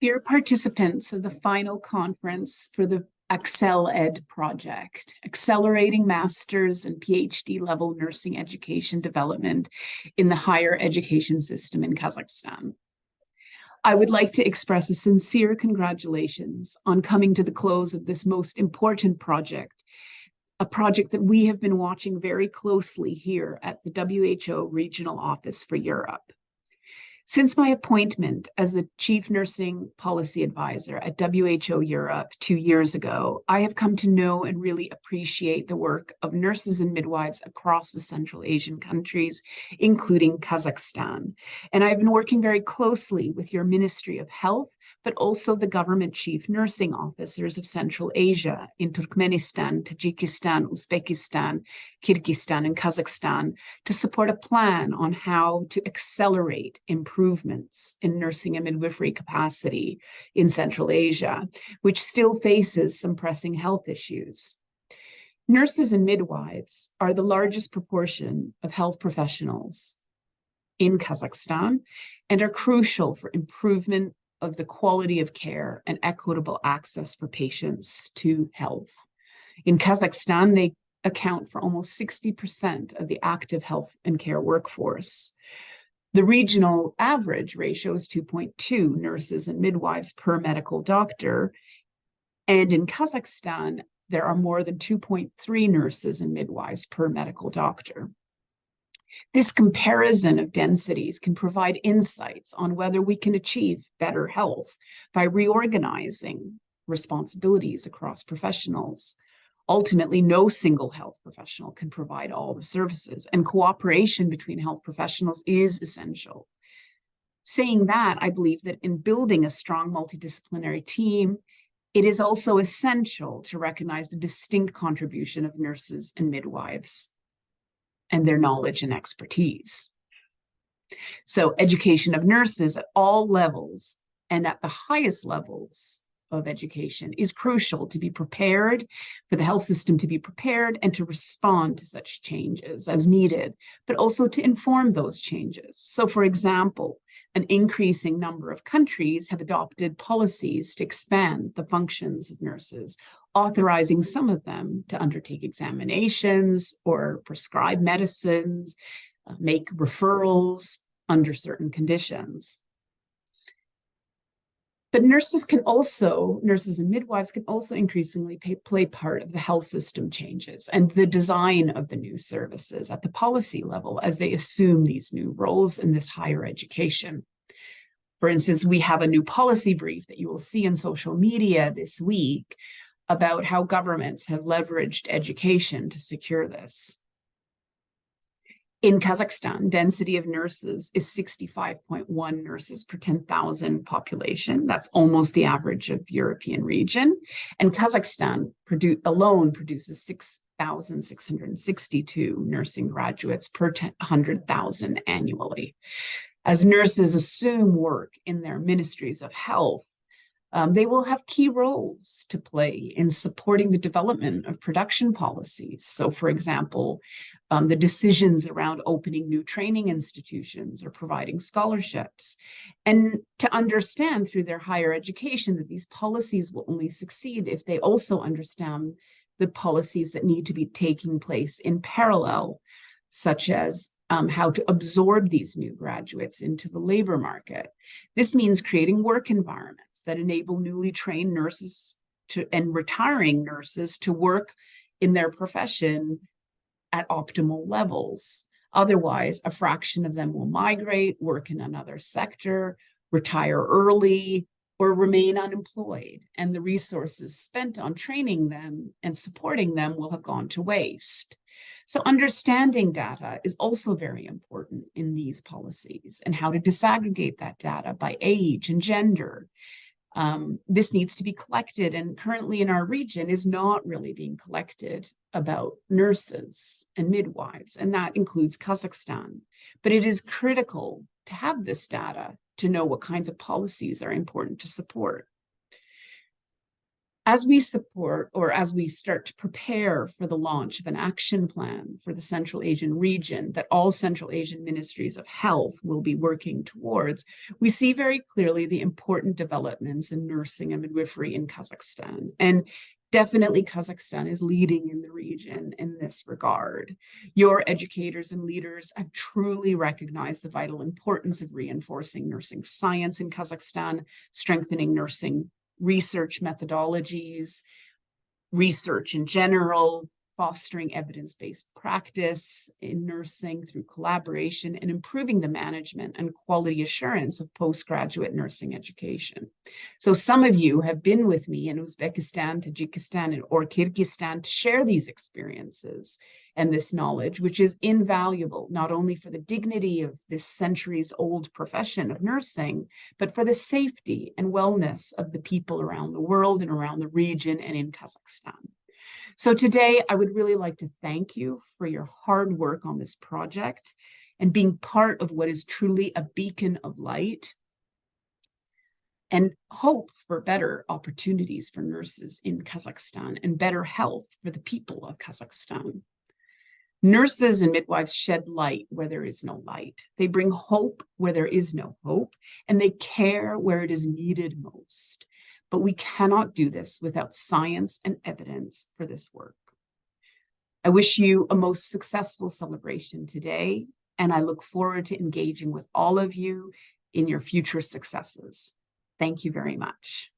Dear participants of the final conference for the AccelEd project, accelerating master's and PhD level nursing education development in the higher education system in Kazakhstan. I would like to express a sincere congratulations on coming to the close of this most important project, a project that we have been watching very closely here at the WHO Regional Office for Europe. Since my appointment as the Chief Nursing Policy Advisor at WHO Europe 2 years ago, I have come to know and really appreciate the work of nurses and midwives across the Central Asian countries, including Kazakhstan. And I've been working very closely with your Ministry of Health, but also the government chief nursing officers of Central Asia in Turkmenistan, Tajikistan, Uzbekistan, Kyrgyzstan, and Kazakhstan to support a plan on how to accelerate improvements in nursing and midwifery capacity in Central Asia, which still faces some pressing health issues. Nurses and midwives are the largest proportion of health professionals in Kazakhstan and are crucial for improvement of the quality of care and equitable access for patients to health. In Kazakhstan, they account for almost 60% of the active health and care workforce. The regional average ratio is 2.2 nurses and midwives per medical doctor. And in Kazakhstan, there are more than 2.3 nurses and midwives per medical doctor. This comparison of densities can provide insights on whether we can achieve better health by reorganizing responsibilities across professionals. Ultimately, no single health professional can provide all the services, and cooperation between health professionals is essential. Saying that, I believe that in building a strong multidisciplinary team, it is also essential to recognize the distinct contribution of nurses and midwives and their knowledge and expertise. So education of nurses at all levels and at the highest levels of education is crucial to be prepared, for the health system to be prepared and to respond to such changes as needed, but also to inform those changes. So for example, an increasing number of countries have adopted policies to expand the functions of nurses, authorizing some of them to undertake examinations or prescribe medicines, make referrals under certain conditions. But nurses and midwives can also increasingly play part of the health system changes and the design of the new services at the policy level as they assume these new roles in this higher education. For instance, we have a new policy brief that you will see in social media this week about how governments have leveraged education to secure this. In Kazakhstan, density of nurses is 65.1 nurses per 10,000 population. That's almost the average of European region. And Kazakhstan alone produces 6,662 nursing graduates per 100,000 annually. As nurses assume work in their ministries of health, they will have key roles to play in supporting the development of production policies. So, for example, the decisions around opening new training institutions or providing scholarships, and to understand through their higher education that these policies will only succeed if they also understand the policies that need to be taking place in parallel, such as how to absorb these new graduates into the labor market. This means creating work environments that enable newly trained nurses and retiring nurses to work in their profession at optimal levels. Otherwise, a fraction of them will migrate, work in another sector, retire early, or remain unemployed, and the resources spent on training them and supporting them will have gone to waste. So understanding data is also very important in these policies and how to disaggregate that data by age and gender. This needs to be collected, and currently in our region is not really being collected about nurses and midwives, and that includes Kazakhstan. But it is critical to have this data to know what kinds of policies are important to support. As we support, or as we start to prepare for the launch of an action plan for the Central Asian region that all Central Asian ministries of health will be working towards, we see very clearly the important developments in nursing and midwifery in Kazakhstan. And definitely Kazakhstan is leading in the region in this regard. Your educators and leaders have truly recognized the vital importance of reinforcing nursing science in Kazakhstan, strengthening nursing research methodologies, research in general, fostering evidence-based practice in nursing through collaboration, and improving the management and quality assurance of postgraduate nursing education. So some of you have been with me in Uzbekistan, Tajikistan, or Kyrgyzstan to share these experiences and this knowledge, which is invaluable, not only for the dignity of this centuries-old profession of nursing, but for the safety and wellness of the people around the world and around the region and in Kazakhstan. So today, I would really like to thank you for your hard work on this project and being part of what is truly a beacon of light and hope for better opportunities for nurses in Kazakhstan and better health for the people of Kazakhstan. Nurses and midwives shed light where there is no light. They bring hope where there is no hope, and they care where it is needed most. But we cannot do this without science and evidence for this work. I wish you a most successful celebration today, and I look forward to engaging with all of you in your future successes. Thank you very much.